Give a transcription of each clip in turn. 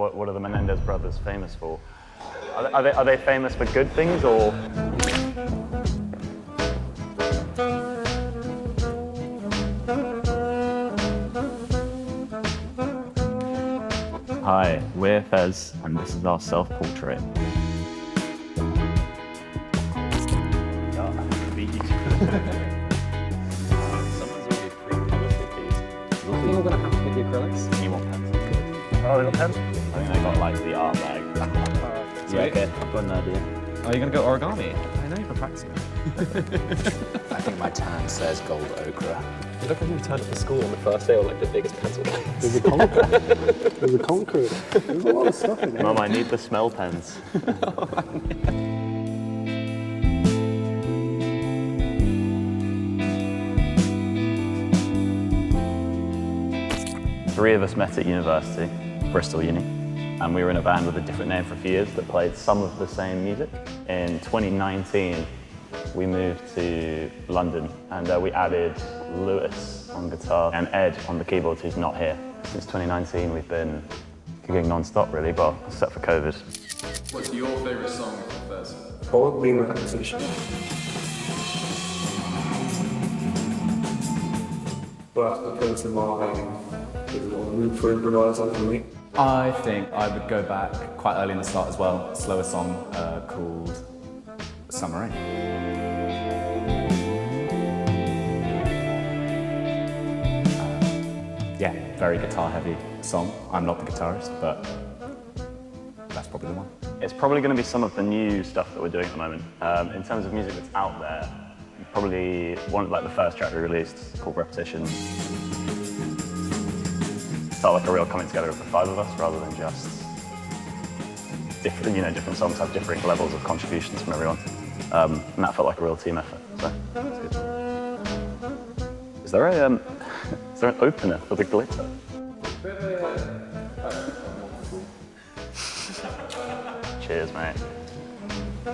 What are the Menendez brothers famous for? Are they famous for good things or? Hi, we're FEZ, and this is our self-portrait. I think I'm going to have to get the acrylics. You want pens? Oh, they got pens? I think they got like the art bag. Yeah, okay, I've got an idea. Are you going to go origami? I know you've been practicing. I think my tan says gold ochre. You look like you turned up to school on the first day on like the biggest pencil case. There's a concrete. There's a concrete. There's a lot of stuff in there. Mum, I need the smell pens. Three of us met at university, Bristol Uni, and we were in a band with a different name for a few years that played some of the same music. In 2019, we moved to London and we added Lewis on guitar and Ed on the keyboards, who's not here. Since 2019, we've been gigging non-stop really, well, except for COVID. What's your favourite song from FEZ? Probably Relaxation. But because of there's a lot of room for improvising for me. I think I would go back quite early in the start as well, a slower song called Summer Rain. Yeah, very guitar-heavy song. I'm not the guitarist, but that's probably the one. It's probably going to be some of the new stuff that we're doing at the moment. In terms of music that's out there, probably one of like the first track we released called Repetition. Felt like a real coming together of the five of us rather than just different, different songs have different levels of contributions from everyone. And that felt like a real team effort, so that's good. Is there an opener for the glitter? Cheers, mate.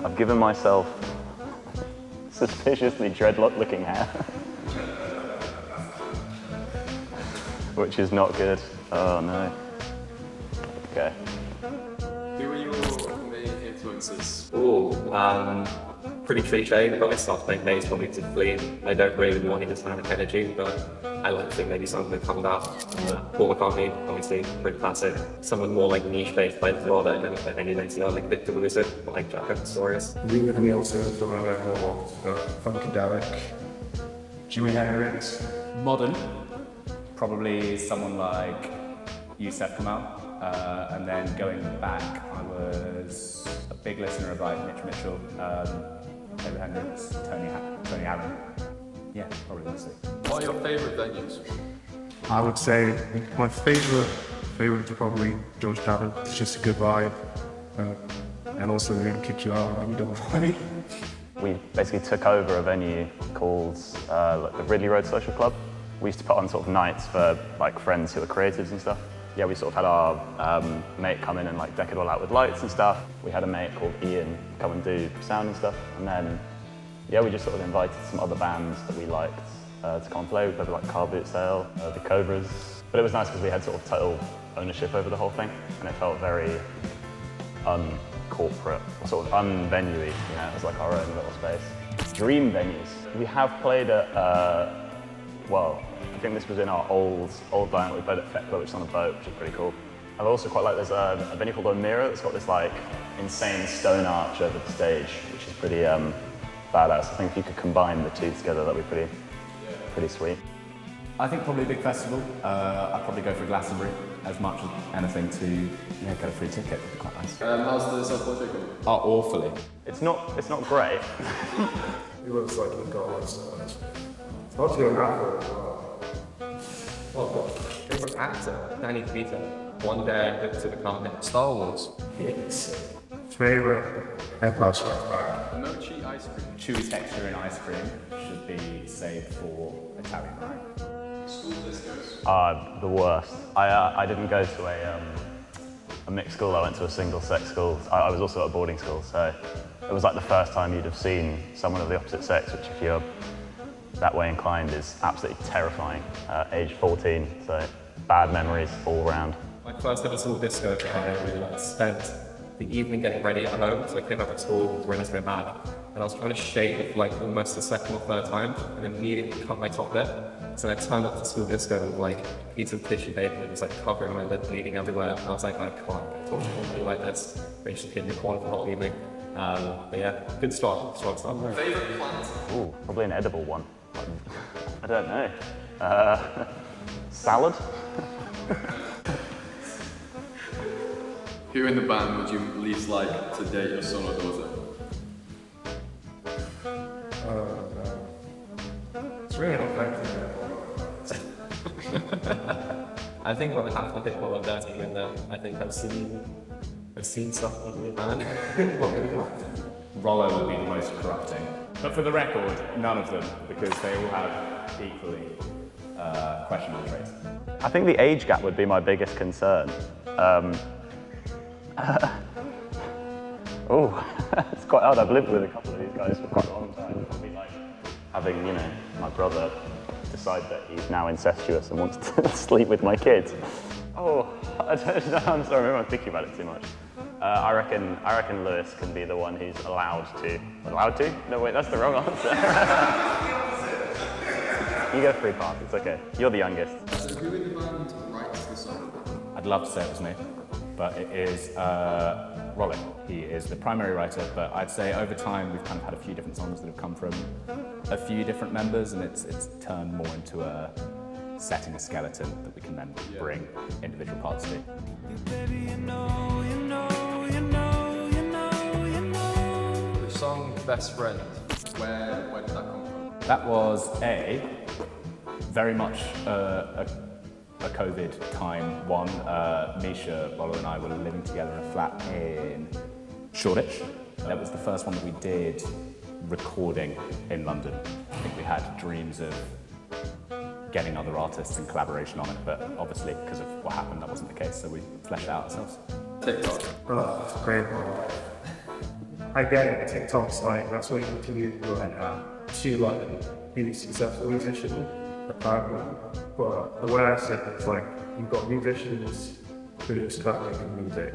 I've given myself suspiciously dreadlock-looking hair, which is not good. Oh no. Okay. Who were your main influences? Pretty cliche, but my soft make maze probably to flee. I don't really want any dynamic energy, but I like to think maybe something that comes out. Paul McCartney, obviously, pretty classic. Some of the more like niche-based players as well that I don't expect any names, like Victor Lucid, like Jack Pistorius. Rennie-Campbell, Funkadelic, Jimi Hendrix. Modern, probably someone like Yusef Kamal, and then going back, I was a big listener of like Mitch Mitchell, David Hendricks, Tony Allen. Yeah, probably those three. What are your favourite venues? I would say my favourite is probably George Tavern. It's just a good vibe, and also they're going to kick you out when you don't play. We basically took over a venue called like the Ridley Road Social Club. We used to put on sort of nights for like friends who are creatives and stuff. Yeah, we sort of had our mate come in and like deck it all out with lights and stuff. We had a mate called Ian come and do sound and stuff. And then, yeah, we just sort of invited some other bands that we liked to come and play. We played with like Car Boot Sale, the Cobras. But it was nice because we had sort of total ownership over the whole thing. And it felt very uncorporate, sort of unvenue-y, it was like our own little space. Dream venues. We have played at, well, I think this was in our old band. We played at Fetcler, which is on a boat, which is pretty cool. I also quite like, there's a venue called O'Meara that's got this like insane stone arch over the stage, which is pretty badass. I think if you could combine the two together, that'd be pretty sweet. I think probably a big festival. I'd probably go for Glastonbury as much as anything to get a free ticket. Would be quite nice. How's the self-portrait going? Oh, awfully. It's not great. He looks like he's got lots of stuff. It's not too rapper as well. Well, favorite actor, Danny DeVito. One day to become Star Wars. His favorite Empire Strikes Back. Mochi ice cream. Chewy texture in ice cream should be saved for Italian wine. School discos. The worst. I didn't go to a mixed school. I went to a single-sex school. I was also at a boarding school, so it was like the first time you'd have seen someone of the opposite sex, which if you're that way inclined is absolutely terrifying. Age 14, so bad memories all around. My first ever school disco, I spent the evening getting ready at home. So I came up at school, running to my mad, and I was trying to shave for like almost the second or third time, and immediately cut my top lip. So I turned up to school disco with like a piece of tissue paper and it was like covering my lip, bleeding everywhere. And I was like, I can't talk to me like this. Basically, in the corner for the whole evening. But yeah, good start. Strong start. Favorite plant? Ooh, probably an edible one. I don't know. Salad? Who in the band would you least like to date your son or daughter? It's really not fair. I think I'll have to pick one of that even though I think I've seen stuff on the band. Rollo would be the most corrupting. But for the record, none of them, because they all have equally questionable traits. I think the age gap would be my biggest concern. Oh, it's quite hard. I've lived with a couple of these guys for quite a long time. It'd be like having, my brother decide that he's now incestuous and wants to sleep with my kids. Oh, I don't know. I'm sorry, maybe I'm thinking about it too much. I reckon Lewis can be the one who's allowed to. Allowed to? No, wait, that's the wrong answer. You get a free pass. It's okay. You're the youngest. So who in the band writes the song? I'd love to say it was me, but it is Rollo. He is the primary writer, but I'd say over time we've kind of had a few different songs that have come from a few different members, and it's turned more into a setting a skeleton that we can then bring individual parts to. The song Best Friend, where did that come from? That was very much a COVID time one. Mischa, Rollo and I were living together in a flat in Shoreditch. That was the first one that we did recording in London. I think we had dreams of getting other artists in collaboration on it, but obviously because of what happened that wasn't the case, so we fleshed it out ourselves. TikTok. Oh, it's great. I get it. TikTok's like, that's what you continue to do right now. To like really successful musician, apparently. But the way I said it, it's like, you've got musicians who just start making music,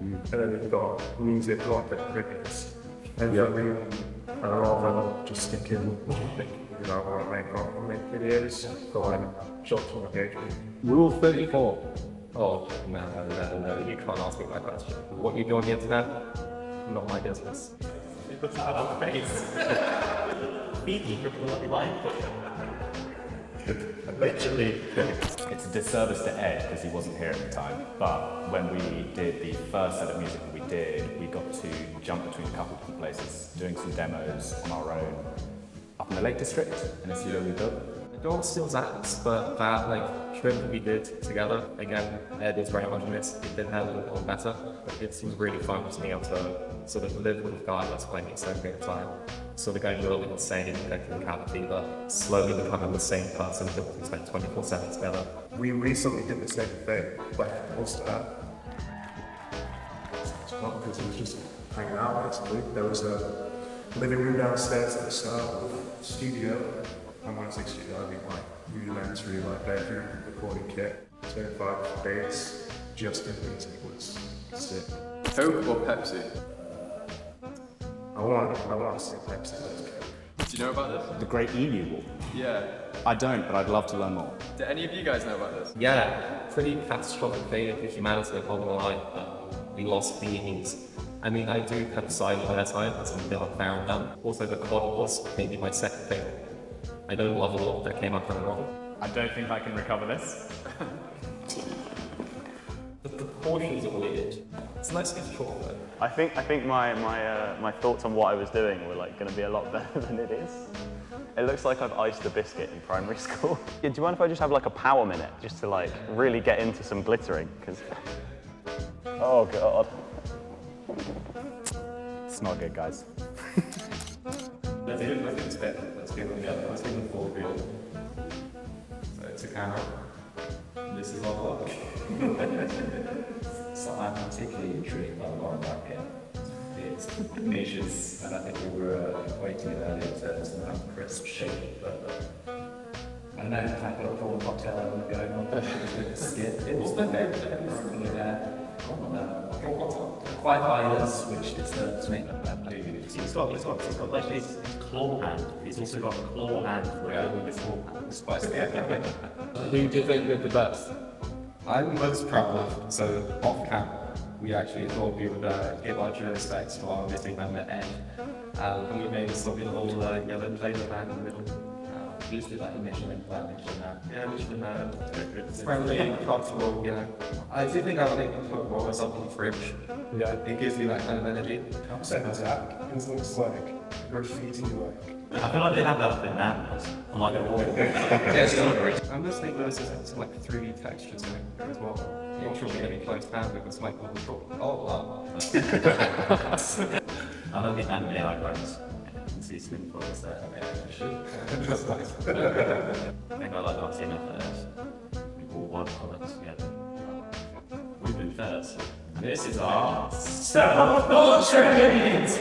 and then you've got music like that crickets. And for me, I'd rather just stick in with music. I want to make videos, so I'm shocked on occasion. Rule 34. Oh, no, you can't ask me that question. What you do on the internet? Not my business. It's out of face. Literally. It's a disservice to Ed because he wasn't here at the time, but when we did the first set of music that we did, we got to jump between a couple of different places, doing some demos on our own up in the Lake District in a studio we built. It all still acts, but that trip that we did together, again, Ed is very much in this. It did have a little better, but it seems really fun to me able to sort of live with a guy that's playing at the same period of time. Sort of going a little bit insane, going through the cavity, but slowly becoming the same person that we spent 24/7 together. We recently did the same thing, like most of that. It's fun because it was just hanging out basically. There was a living room downstairs at the start of the studio. And when I say studio, I mean like rudimentary, like bedroom recording kit. 25 days just in music was sick. Coke or Pepsi? I want to say Pepsi. Do you know about this? The Great Emu War. Yeah. I don't, but I'd love to learn more. Do any of you guys know about this? Yeah, pretty catastrophic failure to humanity along the line. We lost beings. I mean, I do have a side on their side, that's a bit unfair on them. Also, the God was maybe my second favorite. I don't love a lot that came up from the wrong. I don't think I can recover this. The proportions are weird. It's nice to get short though. I think my thoughts on what I was doing were going to be a lot better than it is. It looks like I've iced a biscuit in primary school. Yeah, do you mind if I just have a power minute just to really get into some glittering? Because oh god, It's not good, guys. Let's do the full reveal. So it's a camera. This is our vlog. So I'm particularly intrigued by Lauren Brackett. It's delicious, and I think we were equating it earlier to some crisp shape, but I I don't know, like a full cocktail going on. It was my favourite. Quite violence, which disturbs me. It's got like this claw hand. It's also got a claw hand with this claw. It's quite scary. Who do you think did the best? I'm most proud of, so off camera, we actually thought we would give our due respects to our missing member Ed. And we made something all yellow laser band in the middle. We used to do like a Michelin plan, friendly, comfortable, you know. I do think I would like to put more myself on the fridge. Yeah, it gives me that kind of energy. I'm saying that. It looks like graffiti work. I feel like they have that in Nando's on like a wall. I'm listening to this as like 3D textures in it as well. I'm sure we're going to be close down because my oh wow. I don't think anime like rights. See some photos there. I think I like our team first. We all work products together. We've been first. And this is our self-portrait!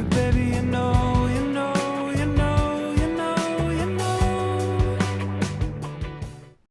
Baby, you know